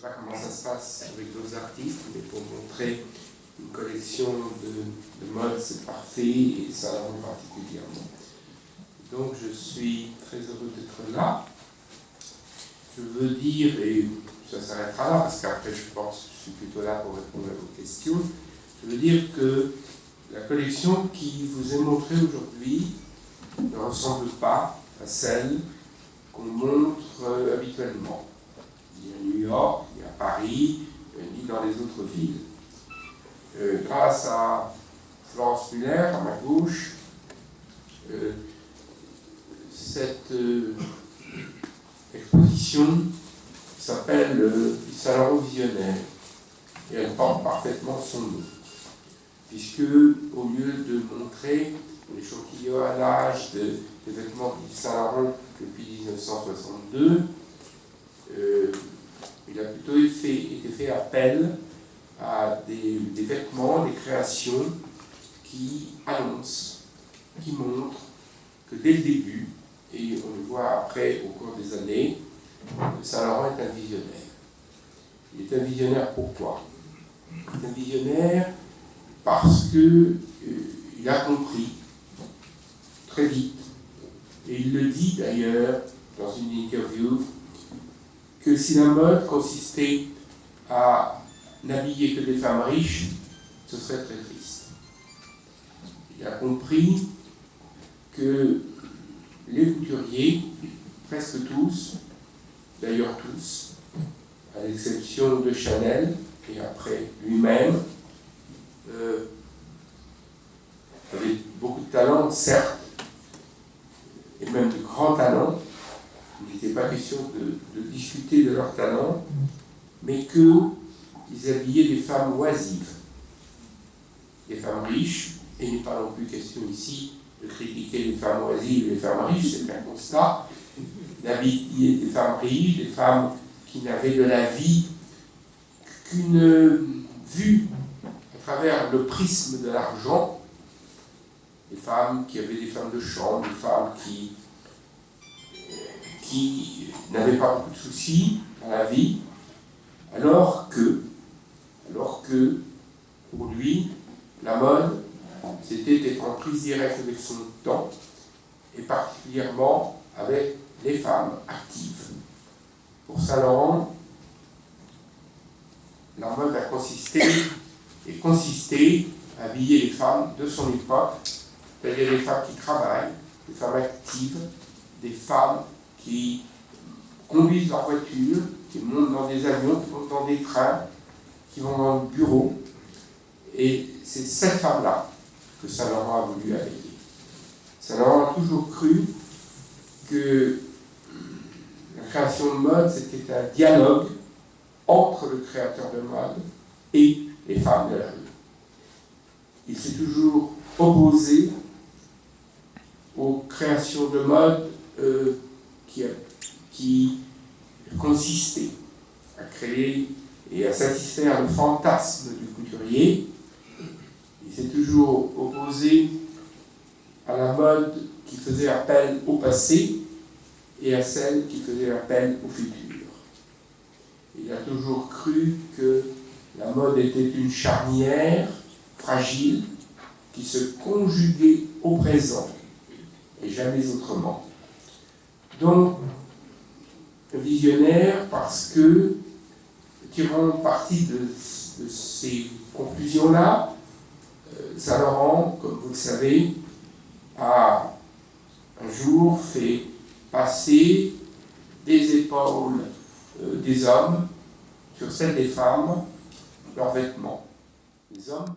sais pas comment ça se passe avec d'autres artistes, mais pour montrer une collection de mode, c'est parfait, et ça la rend particulièrement. Donc je suis très heureux d'être là. Je veux dire, et ça s'arrêtera là, parce qu'après je pense que je suis plutôt là pour répondre à vos questions, je veux dire que la collection qui vous est montrée aujourd'hui ne ressemble pas à celle qu'on montre habituellement, ni à New York, ni à Paris, ni dans les autres villes. Grâce à Florence Muller, à ma gauche, cette exposition s'appelle Saint Laurent Visionnaire, et elle porte parfaitement son nom, puisque au lieu de montrer l'échantillonnage des vêtements d'Yves Saint Laurent depuis 1962, il a plutôt été fait appel à des vêtements, des créations qui annoncent, qui montrent que dès le début, et on le voit après au cours des années, Saint Laurent est un visionnaire. Il est un visionnaire pourquoi? Il est un visionnaire parce qu'il a compris très vite, et il le dit d'ailleurs dans une interview, que si la mode consistait à n'habiller que des femmes riches, ce serait très triste. Il a compris que les couturiers, presque tous, d'ailleurs tous, à l'exception de Chanel, et après lui-même, avaient beaucoup de talent, certes, et même de grands talents. Il n'était pas question de discuter de leur talent, mais qu'ils habillaient des femmes oisives, des femmes riches, et il n'est pas non plus question ici de critiquer les femmes oisives et les femmes riches, c'est un constat, d'habiller des femmes riches, des femmes qui n'avaient de la vie qu'une vue à travers le prisme de l'argent, des femmes qui avaient des femmes de chambre, des femmes qui n'avaient pas beaucoup de soucis dans la vie, alors que pour lui, la mode, c'était être en prise directe avec son temps, et particulièrement avec les femmes actives. Pour Saint Laurent, la mode a consisté à habiller les femmes de son époque, c'est-à-dire les femmes qui travaillent, des femmes actives, des femmes qui conduisent leur voiture, qui montent dans des avions, qui montent dans des trains, qui vont dans le bureau. Et c'est cette femme-là que Saint Laurent a voulu habiller. Saint Laurent a toujours cru que la création de mode, c'était un dialogue entre le créateur de mode et les femmes de la rue. Il s'est toujours opposé aux créations de mode qui consistaient à créer et à satisfaire le fantasme du couturier. Il s'est toujours opposé à la mode qui faisait appel au passé et à celle qui faisait appel au futur. Il a toujours cru que la mode était une charnière fragile qui se conjuguait au présent et jamais autrement. Donc, visionnaire parce que, tirant parti de ces conclusions-là, Saint Laurent, comme vous le savez, a un jour fait passer des épaules des hommes sur celles des femmes leurs vêtements. Les hommes